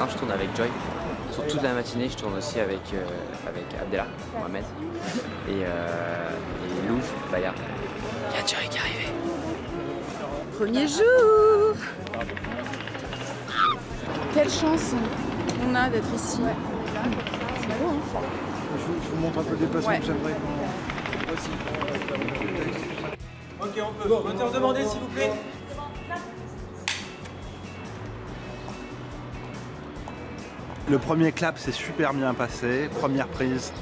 matin, je tourne avec Joy. Sur toute la matinée, je tourne aussi avec Abdella, Mohamed et Louvre, Baya. Il y a Joy qui est arrivé. Premier jour. Quelle chance on a d'être ici. Ouais. C'est beau, hein. Je vous montre un peu le déplacement que j'aimerais qu'on... Ok, on peut. Moteur demandé, s'il vous plaît. Le premier clap s'est super bien passé. Première prise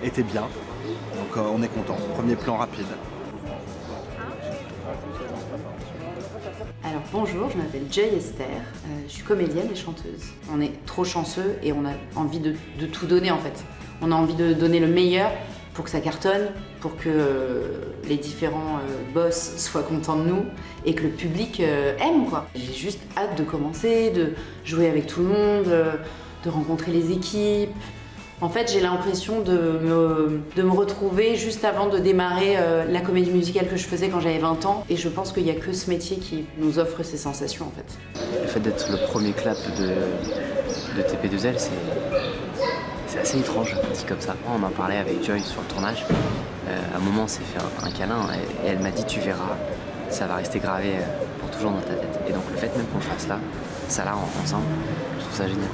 était bien. Donc on est content. Premier plan rapide. Alors bonjour, je m'appelle Joy Esther, je suis comédienne et chanteuse. On est trop chanceux et on a envie de tout donner en fait. On a envie de donner le meilleur pour que ça cartonne, pour que les différents boss soient contents de nous et que le public aime quoi. J'ai juste hâte de commencer, de jouer avec tout le monde, de rencontrer les équipes. En fait, j'ai l'impression de me retrouver juste avant de démarrer la comédie musicale que je faisais quand j'avais 20 ans. Et je pense qu'il n'y a que ce métier qui nous offre ces sensations, en fait. Le fait d'être le premier clap de TP2L, c'est assez étrange, dit comme ça. On en parlait avec Joy sur le tournage. À un moment, on s'est fait un câlin et elle m'a dit « Tu verras, ça va rester gravé pour toujours dans ta tête ». Et donc le fait même qu'on fasse ça là ensemble, je trouve ça génial.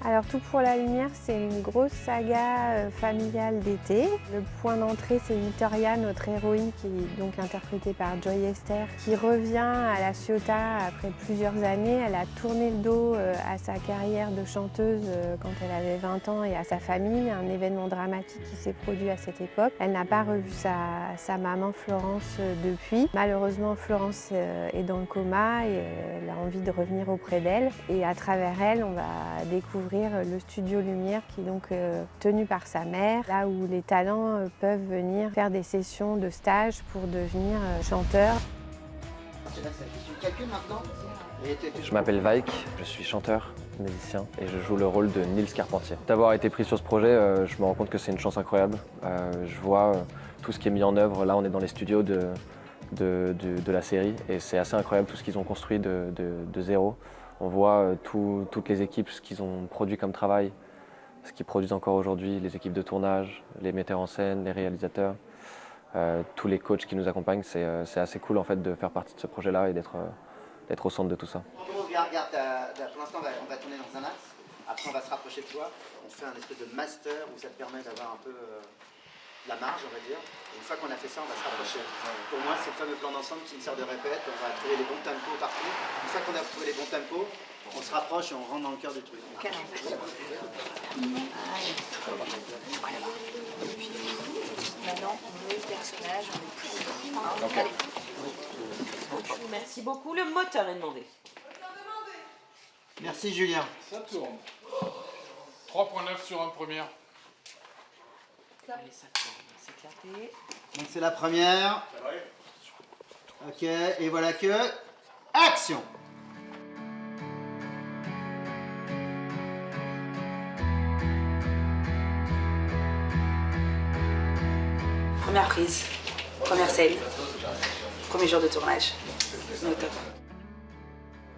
Alors Tout pour la lumière, c'est une grosse saga familiale d'été. Le point d'entrée, c'est Victoria, notre héroïne, qui est donc interprétée par Joy Esther, qui revient à La Ciotat après plusieurs années. Elle a tourné le dos à sa carrière de chanteuse quand elle avait 20 ans et à sa famille, un événement dramatique qui s'est produit à cette époque. Elle n'a pas revu sa maman Florence depuis. Malheureusement, Florence est dans le coma et elle a envie de revenir auprès d'elle. Et à travers elle, on va découvrir le studio Lumière qui est donc tenu par sa mère, là où les talents peuvent venir faire des sessions de stage pour devenir chanteurs. Je m'appelle Vaik, je suis chanteur, musicien et je joue le rôle de Nils Carpentier. D'avoir été pris sur ce projet, je me rends compte que c'est une chance incroyable. Je vois tout ce qui est mis en œuvre, là on est dans les studios de la série et c'est assez incroyable tout ce qu'ils ont construit de zéro. On voit toutes les équipes, ce qu'ils ont produit comme travail, ce qu'ils produisent encore aujourd'hui, les équipes de tournage, les metteurs en scène, les réalisateurs, tous les coachs qui nous accompagnent. C'est assez cool en fait de faire partie de ce projet-là et d'être au centre de tout ça. Regarde, pour l'instant on va tourner dans un axe, après on va se rapprocher de toi, on fait un espèce de master où ça te permet d'avoir un peu la marge on va dire. Et une fois qu'on a fait ça, on va se rapprocher. Pour moi, c'est le fameux plan d'ensemble qui me sert de répète. On va trouver les bons tempos partout. Une fois qu'on a trouvé les bons tempos, on se rapproche et on rentre dans le cœur du truc. Okay. Maintenant, on met le personnage, on est plus. Okay. Allez. Merci beaucoup. Le moteur est demandé. Merci Julien. Ça tourne. 3.9 sur un premier. Allez, ça tourne, c'est éclaté. Donc c'est la première. Ok, et voilà que... Action! Première prise, première scène, premier jour de tournage. On est au top.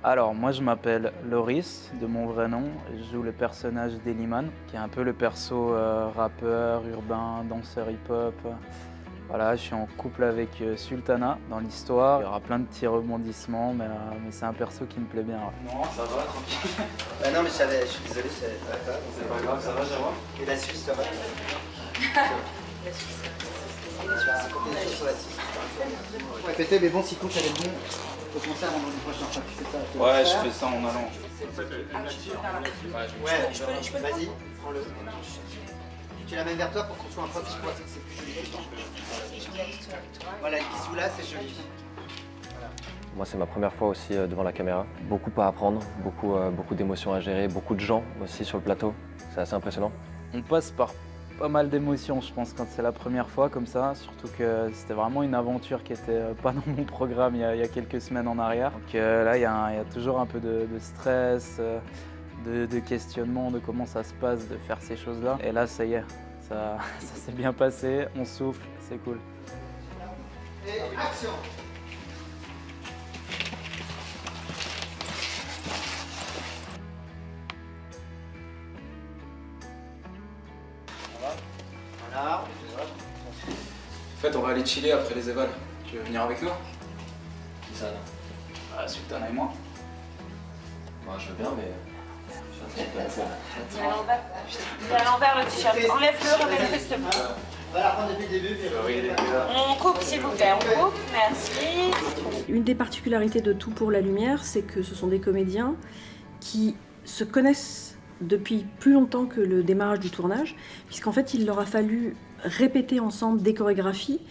Alors, moi je m'appelle Loris, de mon vrai nom. Je joue le personnage d'Eliman, qui est un peu le perso rappeur, urbain, danseur hip-hop. Voilà, je suis en couple avec Sultana dans l'histoire. Il y aura plein de petits rebondissements, mais c'est un perso qui me plaît bien. Ouais. Non, ça va, tranquille. Bah non, mais je suis désolé, je savais pas. C'est pas grave, ça va, ça va. Et la Suisse, ça va? La Suisse, c'est compter des choses sur la Suisse. Ouais, pété, mais bon, si tout allait bien. Au concert, on du prochain fois, tu fais ça. Ouais, je fais ça en allant. Ouais, je peux vas-y, prends-le. Tu l'amènes vers toi pour qu'on soit un peu plus poids, c'est plus joli. Voilà, le bisou là, c'est joli. Voilà. Moi, c'est ma première fois aussi devant la caméra. Beaucoup à apprendre, beaucoup d'émotions à gérer, beaucoup de gens aussi sur le plateau. C'est assez impressionnant. On passe par pas mal d'émotions, je pense, quand c'est la première fois comme ça. Surtout que c'était vraiment une aventure qui était pas dans mon programme il y a quelques semaines en arrière. Donc là, il y a toujours un peu de stress, de questionnement de comment ça se passe de faire ces choses-là. Et là, ça y est, ça s'est bien passé, on souffle, c'est cool. Et action! va aller chiller après les évals. Tu veux venir avec nous? Qui ça, là? Ah, Sultana et moi. Moi, je veux bien, mais. Je suis un peu Il est à l'envers le t-shirt. Enlève-le, remets-le s'il te plaît. On va la reprendre depuis le début. On coupe s'il vous plaît, on coupe, merci. Une des particularités de Tout pour la lumière, c'est que ce sont des comédiens qui se connaissent depuis plus longtemps que le démarrage du tournage, puisqu'en fait il leur a fallu répéter ensemble des chorégraphies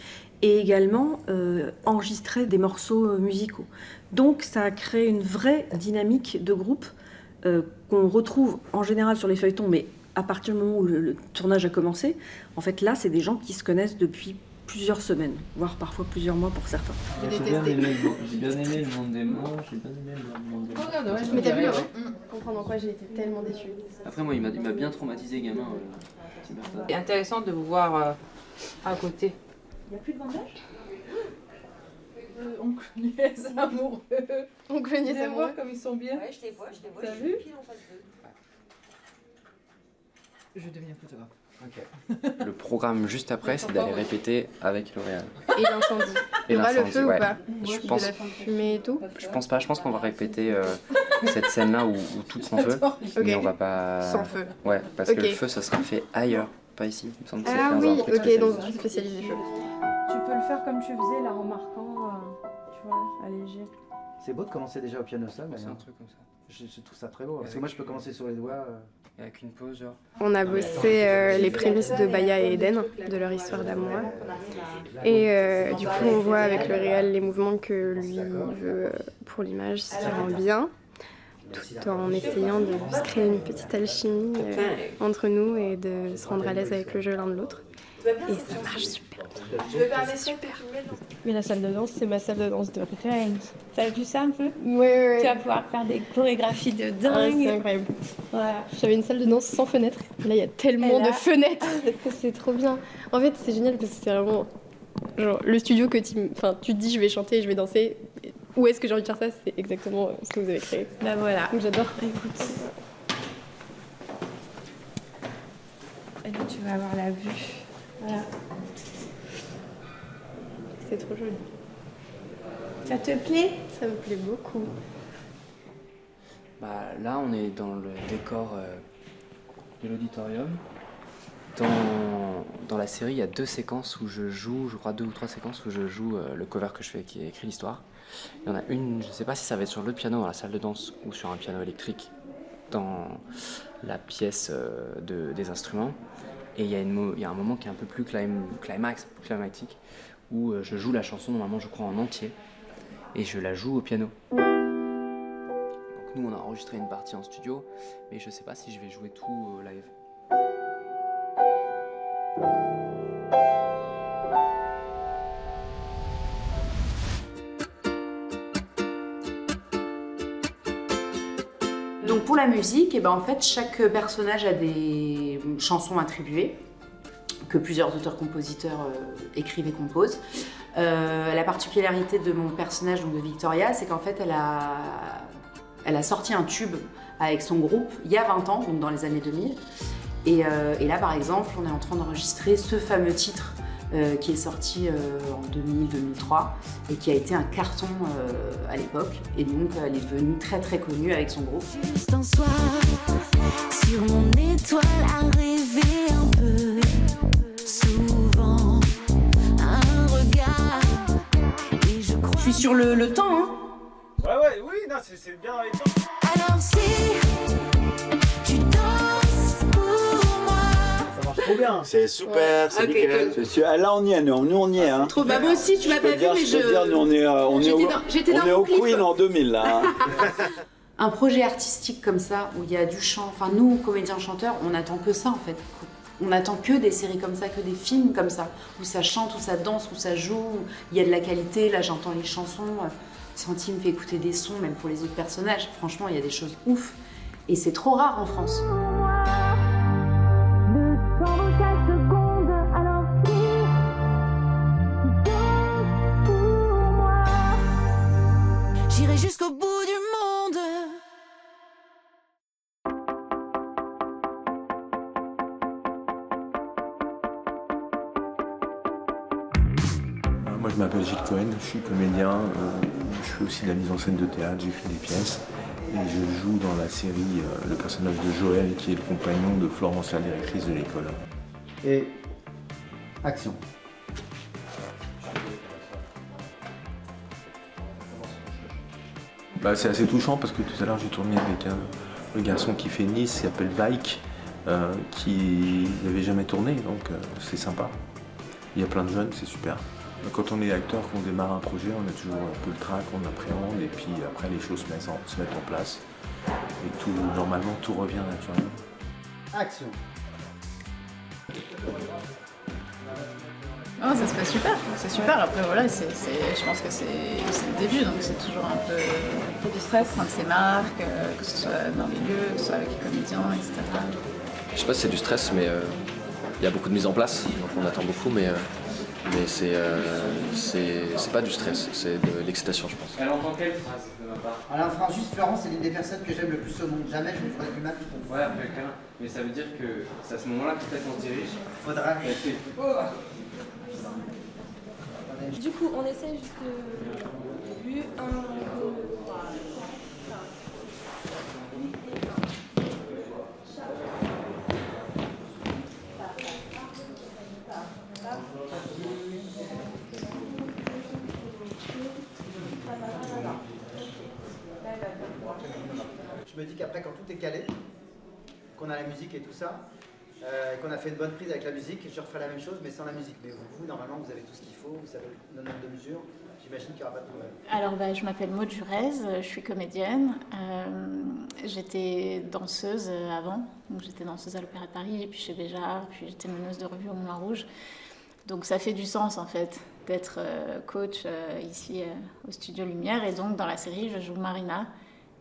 et également enregistrer des morceaux musicaux. Donc ça a créé une vraie dynamique de groupe qu'on retrouve en général sur les feuilletons, mais à partir du moment où le tournage a commencé, en fait là c'est des gens qui se connaissent depuis plusieurs semaines, voire parfois plusieurs mois pour certains. J'ai bien aimé le monde des morts, j'ai bien aimé le monde des morts. Mais t'as vu, comprendre en quoi j'ai été tellement déçue. Après moi il m'a bien traumatisé gamin. C'est intéressant de vous voir à côté. Il n'y a plus de bandage? Oncle Nièce amoureux. Oncle Nièce amoureux. Voir comme ils sont bien. Ouais, je les vois, T'as je vu? suis pile en face d'eux. Je deviens photographe. Le programme juste après, c'est d'aller répéter avec L'Oréal. Et l'incendie. Il y aura le feu ou pas? Je pense, de la fumée et tout? je pense pas. Je pense qu'on va répéter cette scène-là où tout sans feu, mais on va pas. Sans feu. Ouais, parce que le feu, ça sera fait ailleurs, pas ici. Il me semble que c'est Ah dans un oui, truc ok, spécialisé. dans un truc spécialisé feu. Tu peux le faire comme tu faisais, là, en marquant, tu vois, allégé. C'est beau de commencer déjà au piano seul, mais C'est un truc comme ça. je trouve ça très beau. Parce que moi je peux commencer sur les doigts. Et avec une pause, genre. On a bossé les prémices de Baya et Eden, de leur histoire d'amour. Et du coup, on voit avec le réel les mouvements que lui veut pour l'image, ce qui rend bien, tout en essayant de se créer une petite alchimie entre nous et de se rendre à l'aise avec le jeu l'un de l'autre. Et ça marche super bien. Je veux faire des super. Mais la salle de danse, c'est ma salle de danse de rêve. Ça a vu ça un peu? Ouais. Tu vas pouvoir faire des chorégraphies de Ouais, dingue. c'est incroyable. Voilà. J'avais une salle de danse sans fenêtre. Là, il y a tellement de fenêtres que c'est trop bien. En fait, c'est génial parce que c'est vraiment genre, le studio que tu te dis je vais chanter, je vais danser. Où est-ce que j'ai envie de faire ça? C'est exactement ce que vous avez créé. Bah voilà. Donc j'adore. Écoute. Et là, tu vas avoir la vue. Voilà. C'est trop joli. Ça te plaît? Ça me plaît beaucoup. Bah, là, on est dans le décor de l'auditorium. Dans la série, il y a 2 séquences où je joue, je crois 2 ou 3 séquences où je joue le cover que je fais qui écrit l'histoire. Il y en a une, je sais pas si ça va être sur le piano dans la salle de danse ou sur un piano électrique dans la pièce des instruments. Et il y a un moment qui est un peu plus climactique où je joue la chanson normalement je crois en entier et je la joue au piano. Donc nous on a enregistré une partie en studio mais je sais pas si je vais jouer tout live. Donc pour la musique, et ben en fait, chaque personnage a des chansons attribuées que plusieurs auteurs-compositeurs écrivent et composent. La particularité de mon personnage, donc de Victoria, c'est qu'en fait, elle a sorti un tube avec son groupe il y a 20 ans, donc dans les années 2000. Et là, par exemple, on est en train d'enregistrer ce fameux titre qui est sorti en 2000-2003 et qui a été un carton à l'époque. Et donc, elle est devenue très très connue avec son groupe. Juste un soir, sur mon étoile à rêver un peu, souvent, un regard, et je crois... Je suis sur le temps, hein. Ouais, oui, non, c'est bien dans les temps. Alors si tu danses pour moi... Ça marche trop bien. C'est super, c'est Ok, nickel. Là on y est, nous on y est. Hein. Trop, bah moi aussi, tu m'as pas vu, mais Je peux dire, nous on est au Queen en 2000 là. Un projet artistique comme ça, où il y a du chant, enfin nous, comédiens-chanteurs, on n'attend que ça en fait. On n'attend que des séries comme ça, que des films comme ça, où ça chante, où ça danse, où ça joue, où il y a de la qualité, là j'entends les chansons, Santi me fait écouter des sons, même pour les autres personnages, franchement il y a des choses ouf, et c'est trop rare en France. J'irai jusqu'au bout du monde. Je m'appelle Gilles Cohen, je suis comédien, je fais aussi de la mise en scène de théâtre, j'écris des pièces et je joue dans la série le personnage de Joël qui est le compagnon de Florence, la directrice de l'école. Et action. C'est assez touchant parce que tout à l'heure j'ai tourné avec le garçon qui fait Nice, qui s'appelle Vaik, qui n'avait jamais tourné, donc c'est sympa. Il y a plein de jeunes, c'est super. Quand on est acteur, qu'on démarre un projet, on a toujours un peu le trac, on appréhende, et puis après les choses se mettent en place. Et normalement, tout revient naturellement. Action. Oh, ça se passe super, c'est super. Après voilà, je pense que c'est le début, donc c'est toujours un peu du stress, prendre ses marques, que ce soit dans les lieux, que ce soit avec les comédiens, etc. Je sais pas si c'est du stress, mais il y a beaucoup de mise en place, donc on attend beaucoup, mais c'est pas du stress, c'est de l'excitation, je pense. Elle entend quelle phrase de ma part? Alors, juste Florence, c'est l'une des personnes que j'aime le plus au monde. Jamais je me ferai du mal, je trouve. Ouais, après quelqu'un. Mais ça veut dire que c'est à ce moment-là que peut-être on se dirige. Faudra. Du coup, on essaie juste le début. 1, 2, 3, 4, 5. Je me dis qu'après, quand tout est calé, qu'on a la musique et tout ça, et qu'on a fait une bonne prise avec la musique, je referai la même chose mais sans la musique. Mais vous, normalement, vous avez tout ce qu'il faut, vous savez le nombre de mesures. J'imagine qu'il n'y aura pas de problème. Alors, je m'appelle Maud Jurez, je suis comédienne. J'étais danseuse avant, donc j'étais danseuse à l'Opéra de Paris, puis chez Béjart, puis j'étais meneuse de revue au Moulin Rouge. Donc ça fait du sens en fait d'être coach ici au Studio Lumière. Et donc dans la série, je joue Marina,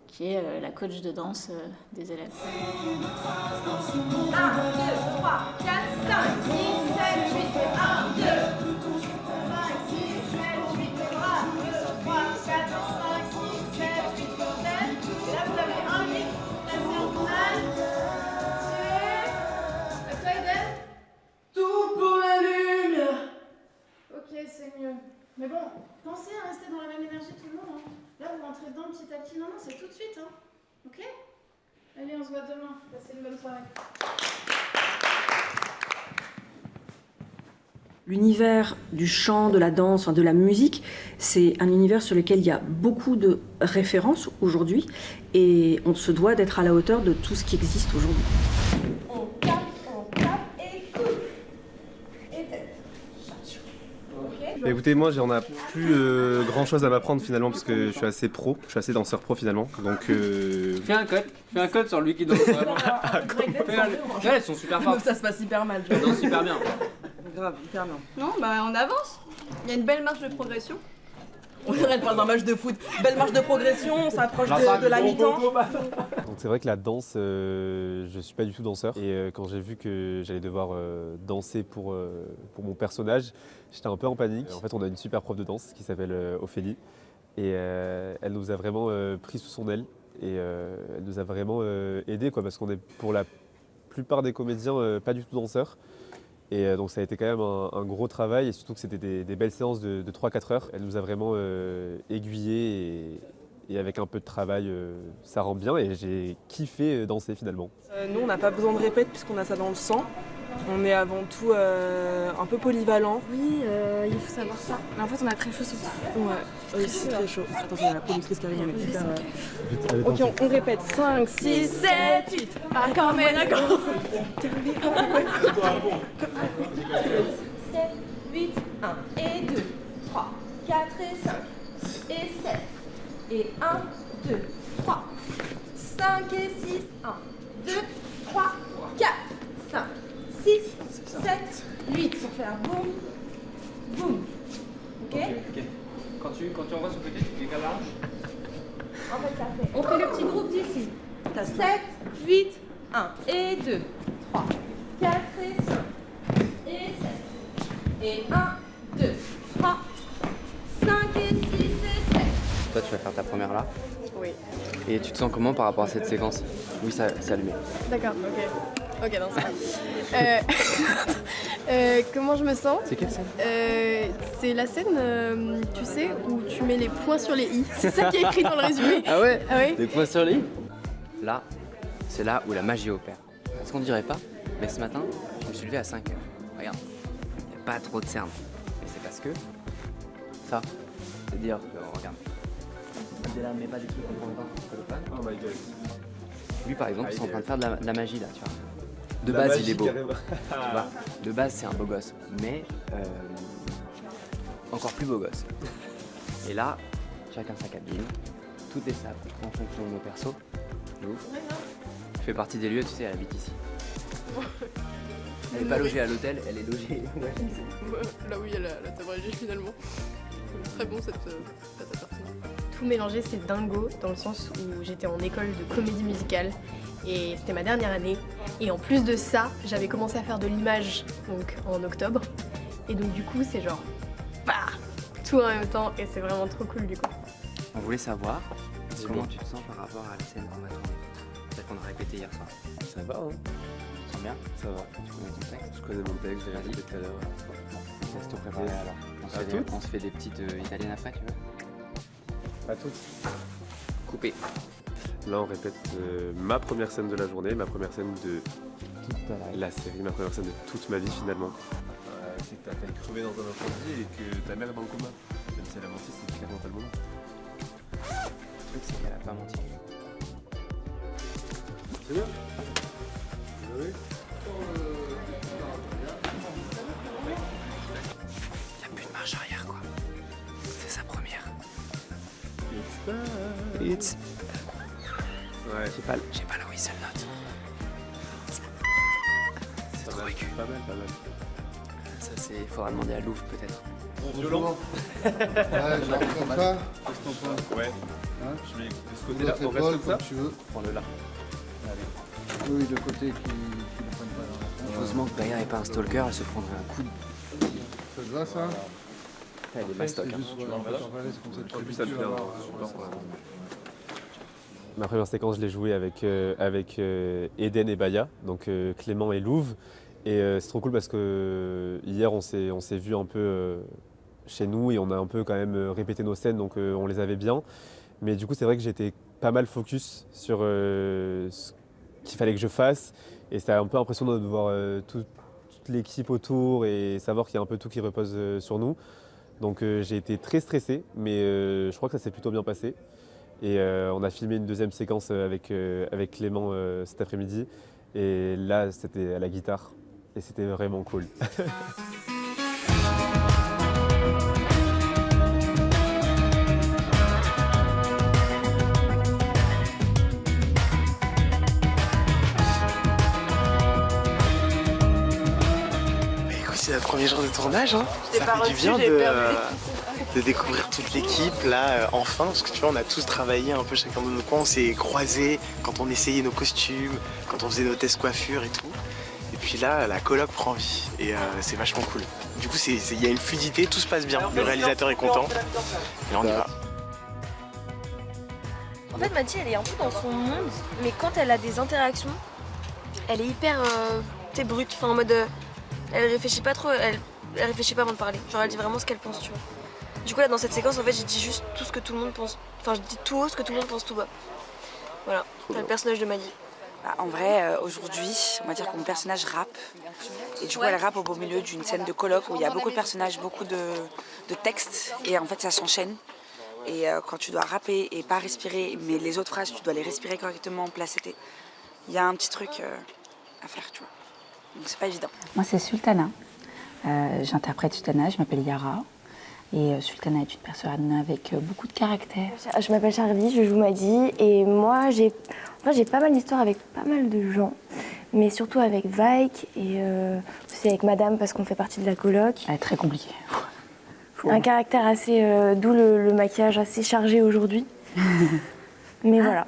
qui est la coach de danse des élèves. 1, 2, 3, 4, 5, 6, 7, 8, 1, 2, 5, 6, 7, 8, 3, 4, 5, 6, 7, 8, 9. Et là, vous avez un 8, placé en tournage. À toi, Eden. Tout pour la lumière. Ok, c'est mieux. Mais bon, pensez à rester dans la même énergie tout le monde. Hein. Là, vous rentrez dedans petit à petit. Non, c'est tout de suite. Hein. Ok? Allez, on se voit demain. Passez une bonne soirée. L'univers du chant, de la danse, de la musique, c'est un univers sur lequel il y a beaucoup de références aujourd'hui et on se doit d'être à la hauteur de tout ce qui existe aujourd'hui. On tape et coupe. Et tête. Bah écoutez, moi j'en ai plus grand chose à m'apprendre finalement parce que je suis assez pro, je suis assez danseur pro finalement. Donc Fais un code sur lui qui danse vraiment. Ouais, elles sont super fortes. Ça se passe hyper mal. Elles dansent super bien. Grave, hyper bien. Non, on avance. Il y a une belle marge de progression. On dirait de parler d'un match de foot. Belle marche de progression, on s'approche de la mi-temps. Donc c'est vrai que la danse, je suis pas du tout danseur. Et quand j'ai vu que j'allais devoir danser pour mon personnage, j'étais un peu en panique. En fait, on a une super prof de danse qui s'appelle Ophélie. Et elle nous a vraiment pris sous son aile. Et elle nous a vraiment aidés, parce qu'on est pour la plupart des comédiens pas du tout danseurs. Et donc ça a été quand même un gros travail et surtout que c'était des belles séances de 3-4 heures. Elle nous a vraiment aiguillés et avec un peu de travail ça rend bien et j'ai kiffé danser finalement. Nous on n'a pas besoin de répète puisqu'on a ça dans le sang. On est avant tout un peu polyvalent. Oui, il faut savoir ça. Mais en fait on a très chaud sur tout. Ouais, oui, c'est très chaud. Attention, il y a la productrice qui arrive, elle est hyper... Ok, on répète. 5, 6, 7, 8. Ah quand même, d'accord. 7, 8, 1 et 2, 3, 4 et 5 et 7 et 1, 2, 3, 5 et 6, 1, 2, 3, 4, 5, 6, 7, 8 pour faire boum, boum. Ok? Quand tu envoies sur le côté, tu décales la hanche. En fait, ça fait. On fait le petit groupe d'ici. 7, 8, 1 et 2, 3, 4 et 5 et 7 et 1, 2, 3, 5 et 6 et 7. Toi, tu vas faire ta première là. Oui. Et tu te sens comment par rapport à cette séquence? Oui, c'est allumé. D'accord, ok. Ok, non, c'est comment je me sens? C'est quelle scène? C'est la scène, tu sais, où tu mets les points sur les i. C'est ça qui est écrit dans le résumé. Ah ouais? Ah ouais? Des points sur les i? Là, c'est là où la magie opère. Parce qu'on dirait pas, mais ce matin, je me suis levé à 5h. Regarde, il n'y a pas trop de cernes. Et c'est parce que ça, c'est-à-dire que, regarde. Là, mais pas des trucs qu'on comprend pas. Oh my god. Lui par exemple, ils sont en train de faire de la magie là, tu vois. De La base, magie, il est beau. carrément. Tu vois. De base, c'est un beau gosse, mais encore plus beau gosse. Et là, chacun sa cabine, tout est sable en fonction de nos persos. De ouf. Je fais partie des lieux, tu sais, elle habite ici. Elle n'est pas logée à l'hôtel, elle est logée. Là où il y a la tabragée finalement. Très bon cette pâte à tartiner. Tout mélanger, c'est dingo dans le sens où j'étais en école de comédie musicale et c'était ma dernière année. Et en plus de ça, j'avais commencé à faire de l'image donc en octobre. Et donc du coup, c'est genre bah, tout en même temps et c'est vraiment trop cool du coup. On voulait savoir comment tu te sens par rapport à la scène qu'on va tourner. Celle qu'on a répétée hier soir. Ça va, hein? Tu te sens bien? Ça va. Tu connais ton texte? Je connais mon texte, j'ai dit tout à l'heure. Laisse te préparer Yes. alors. On se fait des petites italiennes après, tu veux? À toutes. Coupé. Là, on répète ma première scène de la journée, ma première scène de la série, ma première scène de toute ma vie finalement. C'est que t'as failli crever dans un incendie et que ta mère est dans le coma. Même si elle a menti, c'est clairement pas le moment. Le truc, c'est qu'elle a pas menti. C'est bien. Vous avez Y'a plus de marche arrière, quoi. C'est sa première. It's ouais. J'ai pas la whistle note. C'est trop aigu. Pas mal, pas mal. Ça, il faudra demander à Louvre peut-être. Violent. Ouais, j'arrive comme ça. Ouais. Hein, je mets de ce côté-là, côté-là, on reste comme ça. tu veux. Prends-le là. Allez. Oui, le côté qui ne prenne pas dans la Heureusement que Baya n'est pas un stalker, elle se prendrait un coup de... Ça te va ça? Elle est mastoc. Hein. Ma première séquence, je l'ai jouée avec Eden et Baya, donc Clément et Louve. Et c'est trop cool parce que hier, on s'est vu un peu chez nous et on a un peu quand même répété nos scènes, donc on les avait bien. Mais du coup, c'est vrai que j'étais pas mal focus sur ce qu'il fallait que je fasse. Et c'était un peu impressionnant de voir toute l'équipe autour et savoir qu'il y a un peu tout qui repose sur nous. Donc j'ai été très stressé, mais je crois que ça s'est plutôt bien passé. Et on a filmé une deuxième séquence avec Clément cet après-midi. Et là, c'était à la guitare. Et c'était vraiment cool. C'est notre premier jour de tournage, hein. J'ai Ça pas fait du reçu, bien j'ai perdu de découvrir toute l'équipe là, enfin, parce que tu vois, on a tous travaillé un peu chacun de nos coins, on s'est croisés quand on essayait nos costumes, quand on faisait nos tests coiffure et tout. Et puis là, la coloc prend vie et c'est vachement cool. Du coup, il y a une fluidité, tout se passe bien. Le réalisateur est content et là, on y va. En fait, Mathilde, elle est un peu dans son monde, mais quand elle a des interactions, elle est hyper brute, enfin en mode elle réfléchit pas trop, elle réfléchit pas avant de parler. Genre elle dit vraiment ce qu'elle pense, tu vois. Du coup là dans cette séquence en fait j'ai dit juste tout ce que tout le monde pense, enfin je dis tout haut ce que tout le monde pense tout bas. Voilà, t'as le personnage de Maggie. Bah, en vrai, aujourd'hui, on va dire que mon personnage rappe. Et du coup, elle rappe au beau milieu d'une scène de colloque où il y a beaucoup de personnages, beaucoup de textes. Et en fait, ça s'enchaîne. Et quand tu dois rapper et pas respirer, mais les autres phrases, tu dois les respirer correctement, placer tes... Il y a un petit truc à faire, tu vois. Donc c'est pas évident. Moi, c'est Sultana. J'interprète Sultana, je m'appelle Yara. Et Sultana est une personne avec beaucoup de caractère. Je m'appelle Charlie, je joue Maddy. Et moi, j'ai pas mal d'histoires avec pas mal de gens. Mais surtout avec Vaik et aussi avec Madame parce qu'on fait partie de la coloc. Elle est très compliquée. Un caractère assez... d'où le maquillage assez chargé aujourd'hui. Mais voilà.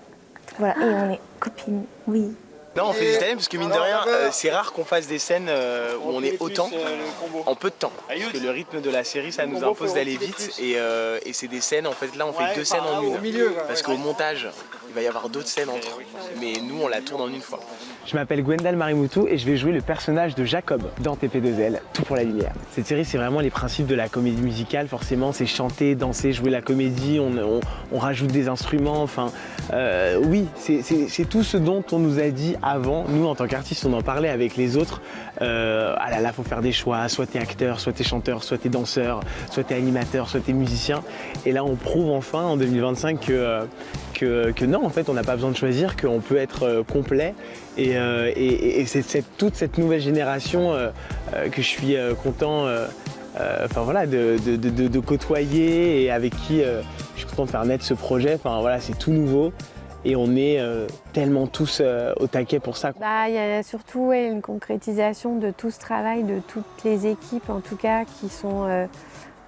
Et on est copines, oui. Non, on fait des italiennes parce que mine de rien, c'est rare qu'on fasse des scènes où on est autant en peu de temps. Parce que le rythme de la série, ça nous impose d'aller vite. Et c'est des scènes, en fait, là, on fait 2 scènes en une. Parce qu'au montage, il va y avoir d'autres scènes entre. Mais nous, on la tourne en une fois. Je m'appelle Gwendal Marimoutou et je vais jouer le personnage de Jacob dans TP2L, Tout pour la lumière. Cette série, c'est vraiment les principes de la comédie musicale, forcément, c'est chanter, danser, jouer la comédie, on rajoute des instruments, enfin, oui, c'est tout ce dont on nous a dit avant. Nous, en tant qu'artistes, on en parlait avec les autres. Ah là là, faut faire des choix, soit t'es acteur, soit t'es chanteur, soit t'es danseur, soit t'es animateur, soit t'es musicien. Et là, on prouve enfin, en 2025, que non, en fait, on n'a pas besoin de choisir, qu'on peut être complet. Et c'est toute cette nouvelle génération que je suis content enfin, voilà, de côtoyer et avec qui je suis content de faire naître ce projet. Enfin, voilà, c'est tout nouveau et on est tellement tous au taquet pour ça. Il y a surtout une concrétisation de tout ce travail, de toutes les équipes en tout cas qui sont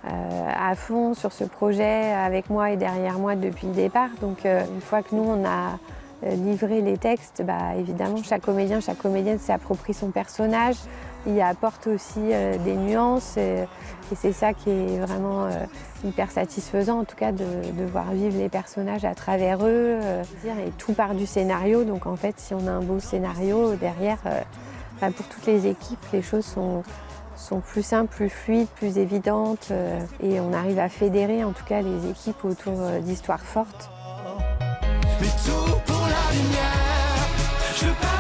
à fond sur ce projet avec moi et derrière moi depuis le départ. Donc une fois que nous on a livrer les textes, évidemment chaque comédien, chaque comédienne s'approprie son personnage, il apporte aussi des nuances et c'est ça qui est vraiment hyper satisfaisant en tout cas de voir vivre les personnages à travers eux et tout part du scénario. Donc en fait si on a un beau scénario derrière, pour toutes les équipes les choses sont plus simples, plus fluides, plus évidentes et on arrive à fédérer en tout cas les équipes autour d'histoires fortes. Mais tout pour la lumière, je veux pas